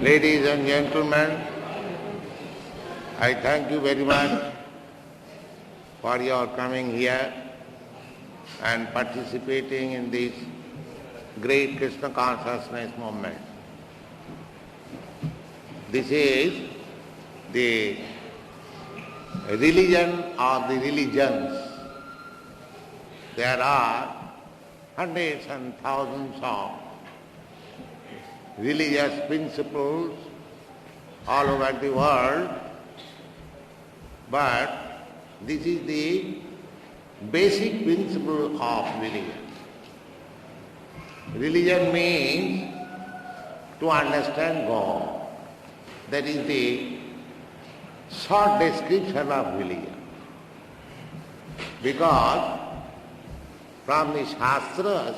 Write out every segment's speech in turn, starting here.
Ladies and gentlemen, I thank you very much for your coming here and participating in this great Krishna consciousness movement. This is the religion of the religions. There are hundreds and thousands of religious principles all over the world, but this is the basic principle of religion. Religion means to understand God. That is the short description of religion. Because from the Shastras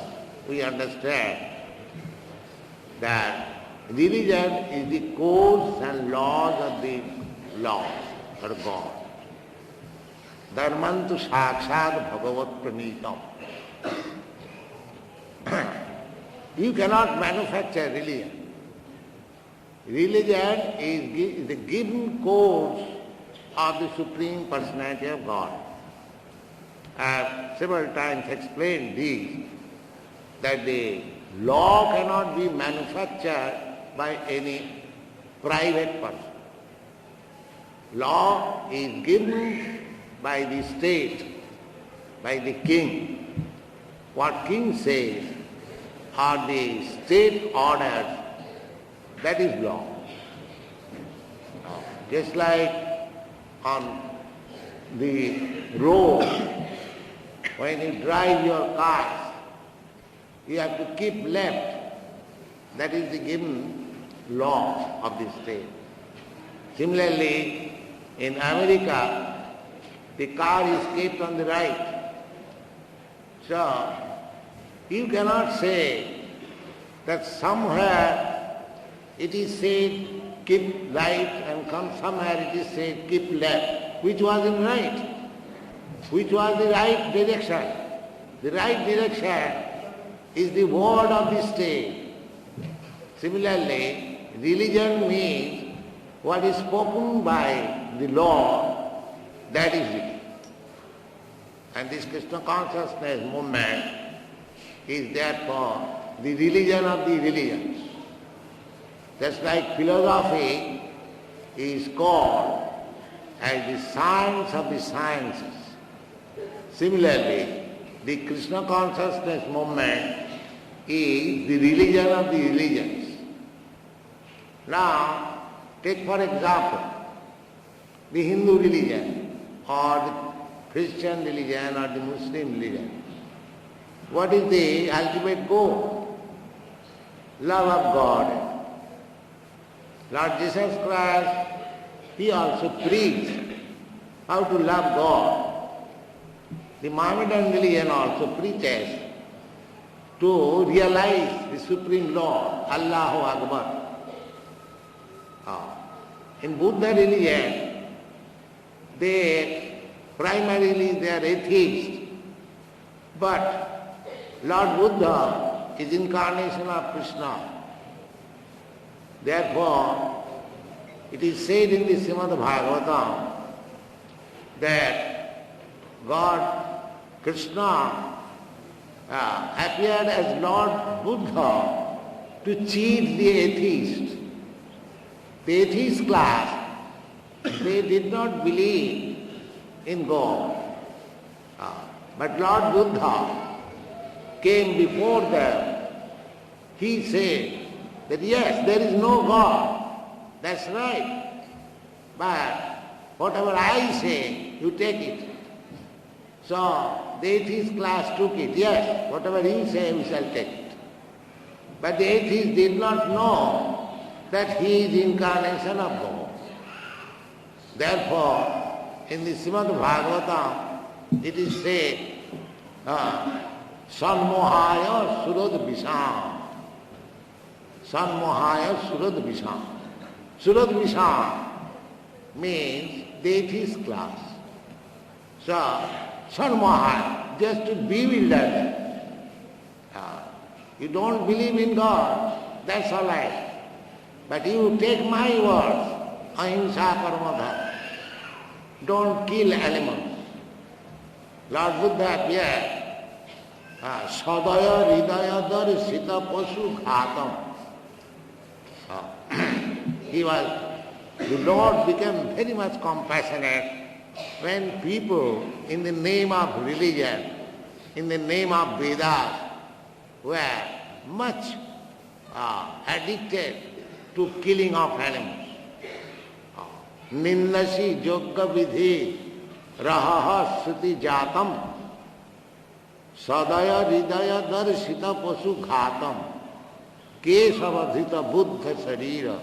we understand that religion is the codes and laws of the laws or God. Dharmantu sakshat bhagavat pranitam. You cannot manufacture religion. Religion is the given codes of the Supreme Personality of God. I have several times explained this, that the law cannot be manufactured by any private person. Law is given by the state, by the king. What king says are the state orders, that is law. Just like on the road, when you drive your cars, you have to keep left. That is the given law of the state. Similarly, in America, the car is kept on the right. So, you cannot say that somewhere it is said keep right and somewhere it is said keep left. Which was in right? Which was the right direction? The right direction is the word of the state. Similarly, religion means what is spoken by the law, that is religion. And this Krishna consciousness movement is therefore the religion of the religions. Just like philosophy is called as the science of the sciences. Similarly, the Krishna consciousness movement is the religion of the religions. Now, take for example, the Hindu religion or the Christian religion or the Muslim religion. What is the ultimate goal? Love of God. Lord Jesus Christ, He also preached how to love God. The Mohammedan religion also preaches to realize the Supreme Lord, Allahu Akbar. In Buddha religion, primarily they are atheists, but Lord Buddha is incarnation of Krishna. Therefore, it is said in the Srimad Bhagavatam that God, Krishna, appeared as Lord Buddha to cheat the atheist. The atheist class, they did not believe in God. But Lord Buddha came before them. He said that yes, there is no God. That's right. But whatever I say, you take it. So the atheist class took it. Yes, whatever he says, we shall take it. But the atheist did not know that he is the incarnation of God. Therefore, in the Srimad Bhagavatam, it is said, Sanmohaya surad visham. Sanmohaya surad visham. Surad visham means the atheist class. So, Sanmohaya, just to bewilder them. You don't believe in God, that's all right. But you take my words, ahimsa parama dharma. Don't kill animals. Lord Buddha appeared. Sadaya hridaya darsita pasu ghatam. The Lord became very much compassionate when people, in the name of religion, in the name of Vedas, were much addicted to killing of animals. Nindasi yogga vidhi rahaha suti jatam sadaya hridaya darsita pasu ghatam kesavadhita buddha sarira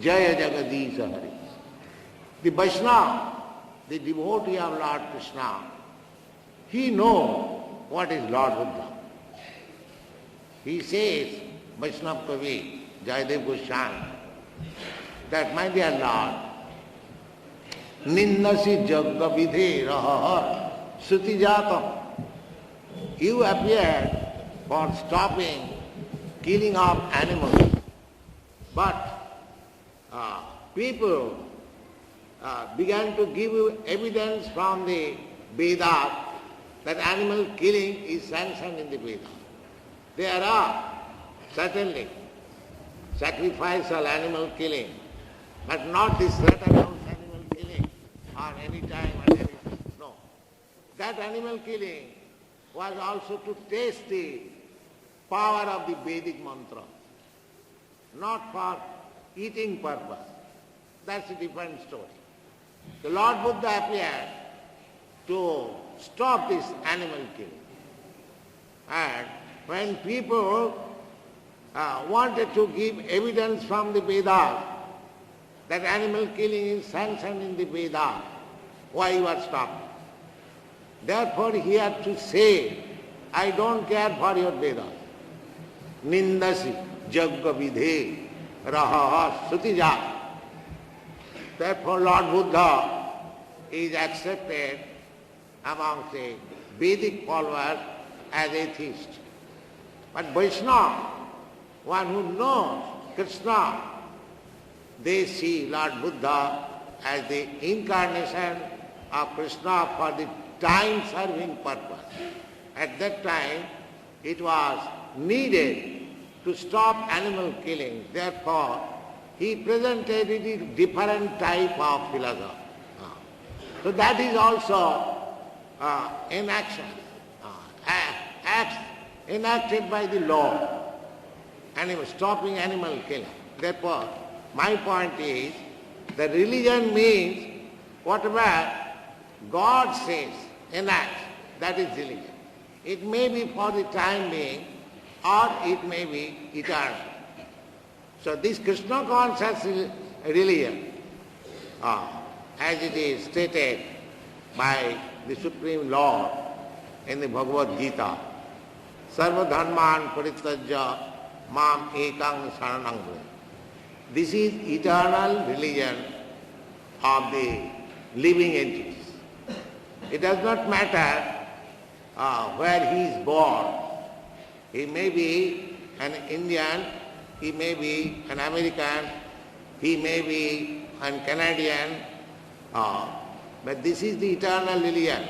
jaya jagadisha hari. The Vaishnava, the devotee of Lord Krishna, he knows what is Lord Buddha. He says, Vaishnava Kavi, Jayadev Goswami, that my dear Lord, Nindasi Jagga Vidhe Raha Suti Jatam, you appeared for stopping killing of animals, but people began to give you evidence from the Vedas that animal killing is sanctioned in the Vedas. There are certainly sacrificial animal killing, but not this slaughterhouse animal killing or any time or anything. No. That animal killing was also to test the power of the Vedic mantra, not for eating purpose. That's a different story. The Lord Buddha appeared to stop this animal killing. And when people wanted to give evidence from the Vedas that animal killing is sanctioned in the Vedas, why you are stopped? Therefore he had to say, I don't care for your Vedas. Nindasi jagga vidhe raha sutija. Therefore Lord Buddha is accepted among the Vedic followers as atheist. But Vaishnava, one who knows Krishna, they see Lord Buddha as the incarnation of Krishna for the time-serving purpose. At that time, it was needed to stop animal killing. Therefore, he presented it in different type of philosophy. So that is also inaction, acts enacted by the law, stopping animal killing. Therefore, my point is that religion means whatever God says, enact, that is religion. It may be for the time being or it may be eternal. So this Krishna conscious religion, as it is stated by the Supreme Lord in the Bhagavad Gita, Sarva dharman parityajya mam ekang saranang vraja. This is eternal religion of the living entities. It does not matter where he is born. He may be an Indian, he may be an American, he may be an Canadian, but this is the eternal religion,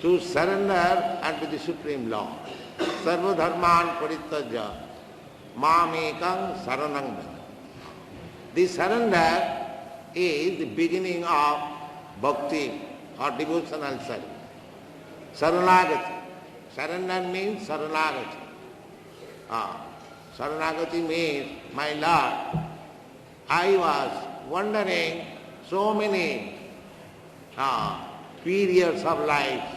to surrender unto the Supreme Lord. Sarva dharman parityajya mam ekang saranang vraja. This surrender is the beginning of bhakti or devotional service. Saranagati. Surrender means saranagati. Saranagati means, my Lord, I was wandering so many periods of life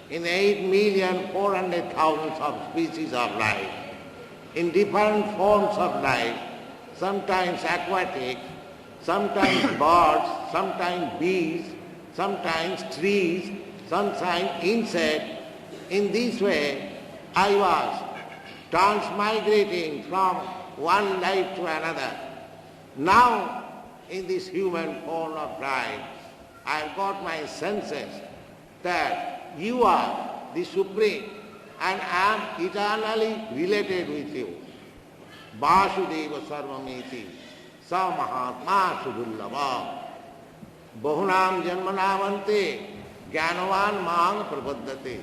in 8,400,000 of species of life, in different forms of life, sometimes aquatic, sometimes birds, sometimes bees, sometimes trees, sometimes insects. In this way, I was transmigrating from one life to another. Now, in this human form of life, I have got my senses that you are the Supreme and I am eternally related with you. Vasudeva Sarvamiti sa mahatma sudullava. Bahunam janmanavante jnanavan mang prapaddate.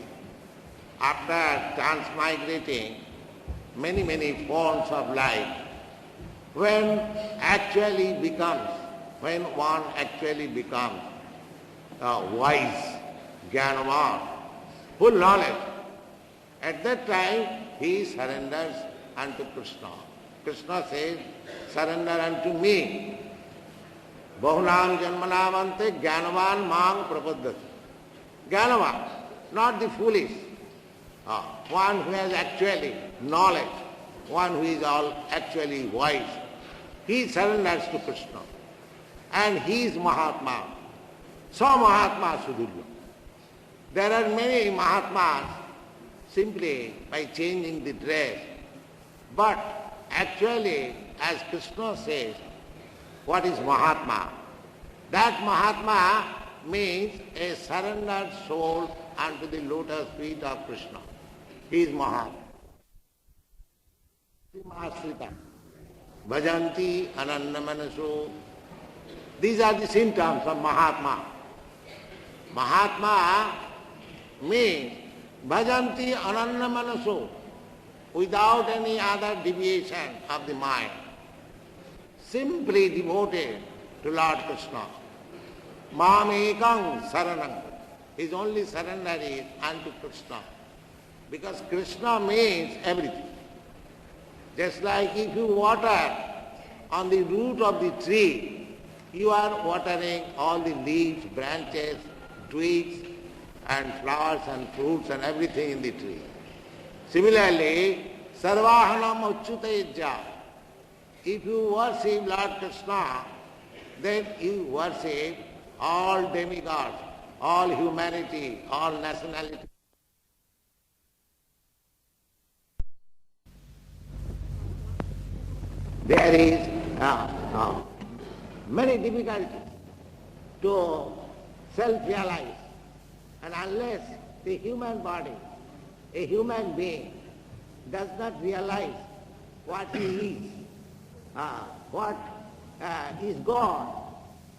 After transmigrating many forms of life, when one actually becomes wise, jnanavan, full knowledge, at that time he surrenders unto Krishna. Krishna says, surrender unto me. Bahunam janmanavante jnanavan mang prapaddate. Jnanavan, not the foolish. One who has actually knowledge, one who is actually wise, he surrenders to Krishna. And he is Mahatma. Sa Mahatma Sudulla. There are many Mahatmas simply by changing the dress. But actually, as Krishna says, what is Mahatma? That Mahatma means a surrendered soul unto the lotus feet of Krishna. He is Mahatma. Bhajanti anannamanaso. These are the symptoms of Mahatma. Mahatma means bhajanti anannamanaso, without any other deviation of the mind, simply devoted to Lord Krishna. Mam ekam saranam. His only surrender is unto Krishna. Because Krishna means everything. Just like if you water on the root of the tree, you are watering all the leaves, branches, twigs, and flowers and fruits and everything in the tree. Similarly, sarvahanam achyutaijja. If you worship Lord Krishna, then you worship all demigods, all humanity, all nationality. There is many difficulties to self-realize, and unless the human body, a human being, does not realize what he is, what is God,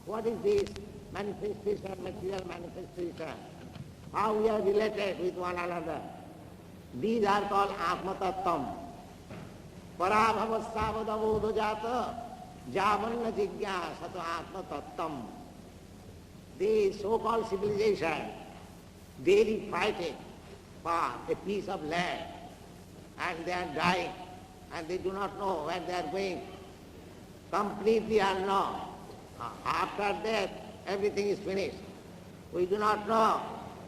what is this manifestation, material manifestation, how we are related with one another. These are called Atma-tattam. Parabhavasavadavodhajata javanna jigyasato Atma-tattam. The so-called civilization, they are fighting for a piece of land, and they are dying, and they do not know where they are going, completely unknown. After death, everything is finished. We do not know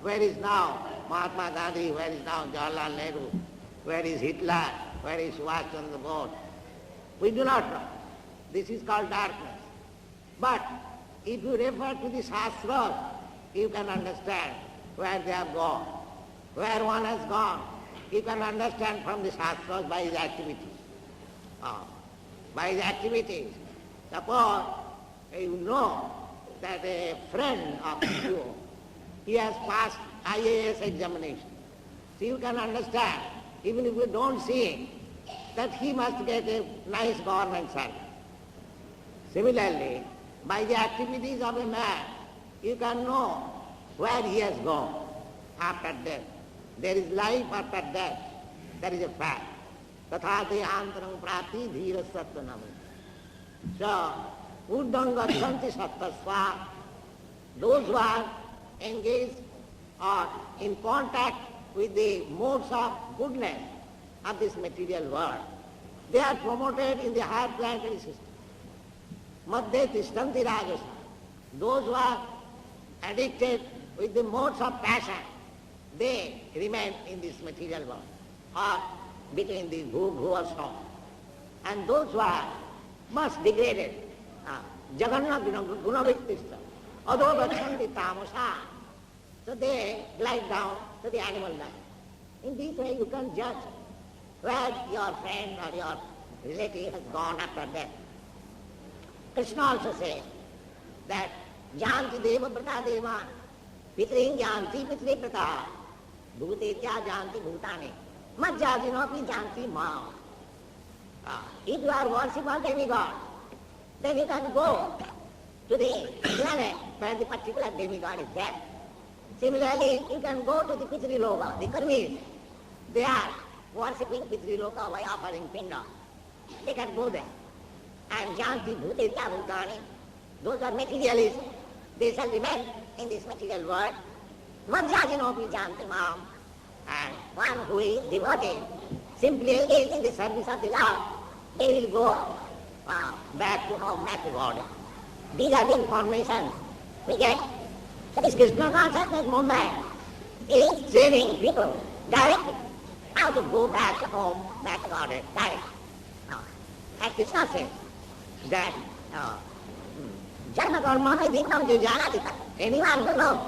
where is now Mahatma Gandhi, where is now Jawaharlal Nehru, where is Hitler, where is Subhash Chandra Bose. We do not know. This is called darkness. But if you refer to the Shastras, you can understand where they have gone. Where one has gone, you can understand from the Shastras by his activities. By his activities. Suppose you know that a friend of you, he has passed IAS examination. So you can understand, even if you don't see him, that he must get a nice government service. Similarly, by the activities of a man, you can know where he has gone after death. There is life after death. That is a fact. Tatha dehantaram prati dhira sattvanam. So, uddhanga santi sattasva, those who are engaged or in contact with the modes of goodness of this material world, they are promoted in the higher planetary system. Madhya tishtanti rajasa. Those who are addicted with the modes of passion, they remain in this material world, or between the bhuva snow. And those who are much degraded, jaganna gunavittista, adho gachanti tamasa, so they glide down to the animal life. In this way you can judge where your friend or your relative has gone after death. Krishna also says that janti deva prata devan, pitrin janti pitri prata, bhutetya janti bhutani, majjadinopi janti ma. If you are worshiping demigod, then you can go to the planet where the particular demigod is there. Similarly, you can go to the Pitri Loka, the Karmis. They are worshipping Pitri Loka by offering pinda. They can go there. And Janti Bhutitya Bhutani, those are materialists. They shall remain in this material world. Vajrajanopi Janti Mam. And one who is devoted, simply engaged in the service of the Lord, they will go back to home, back to God. These are the information we get. This Krishna consciousness movement is training people directly how to go back to home, back to God, directly. As Krishna says, that Janma Karma is become Jujanatita. Anyone who knows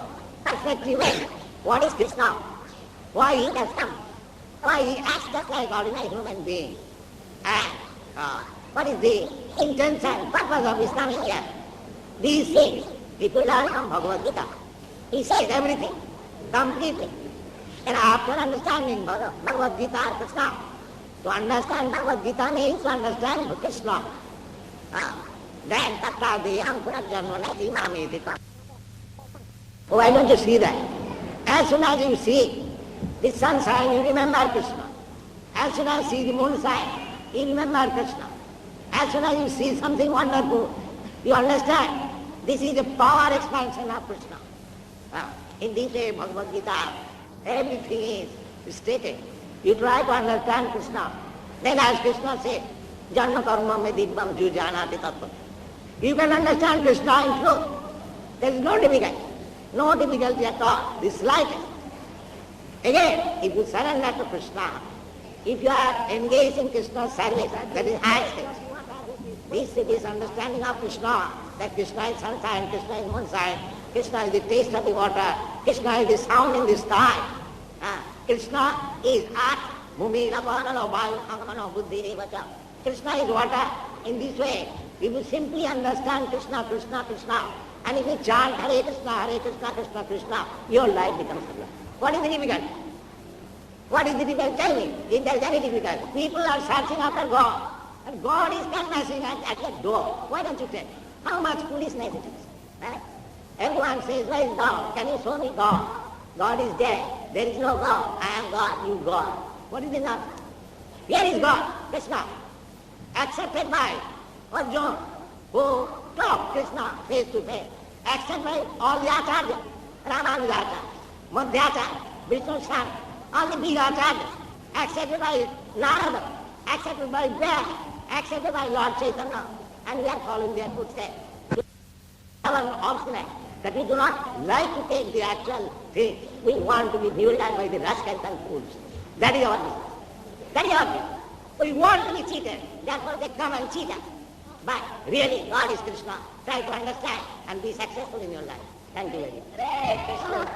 perfectly well what is Krishna, why he has come, why he acts just like ordinary human being, and what is the intention, purpose of his coming here. These things, if you learn from Bhagavad Gita, he says everything, completely. And after understanding Bhagavad Gita or Krishna, to understand Bhagavad Gita means to understand Krishna. Then Tattva Deham Purajjanvanati Mamedika. Why don't you see that? As soon as you see the sunshine, you remember Krishna. As soon as you see the moonshine, you remember Krishna. As soon as you see something wonderful, you understand this is the power expansion of Krishna. In this way, Bhagavad Gita, everything is stated. You try to understand Krishna. Then as Krishna said, Janma karma me dibbam jujanati tattva. You can understand Krishna in truth. There is no difficulty. No difficulty at all. The slightest. Again, if you surrender to Krishna, if you are engaged in Krishna's service, that is high stage. This understanding of Krishna, that Krishna is sunshine, Krishna is moonshine, Krishna is the taste of the water, Krishna is the sound in the sky. Krishna is At, Bhumi, Lapanalo, Vayu, Angamano, Buddhi, Evacha. Krishna is water. In this way, if you simply understand Krishna, Krishna, Krishna, and if you chant Hare Krishna, Hare Krishna, Krishna, Krishna, your life becomes clear. What is the difficulty? What is the difficulty? Tell me, if there is any difficulty. People are searching after God, and God is canvassing at your door. Why don't you tell? How much foolishness it is. Right? Everyone says, where is God? Can you show me God? God is there. There is no God. I am God, you God. What is the nonsense? Here is God, Krishna, accepted by Arjuna, who talked Krishna face to face, accepted by all the acharyas, Ramanujacharya, Madhyacharya, Vishnu San, all the big acharyas, accepted by Narada, accepted by Vyasa, accepted by Lord Chaitanya, and we are following their footsteps. Our obstinate, that we do not like to take the actual thing. We want to be bewildered by the rascals and fools. That is our business. That is our business. We want to be cheated, therefore they come and cheat us. But really, God is Krishna. Try to understand and be successful in your life. Thank you very much.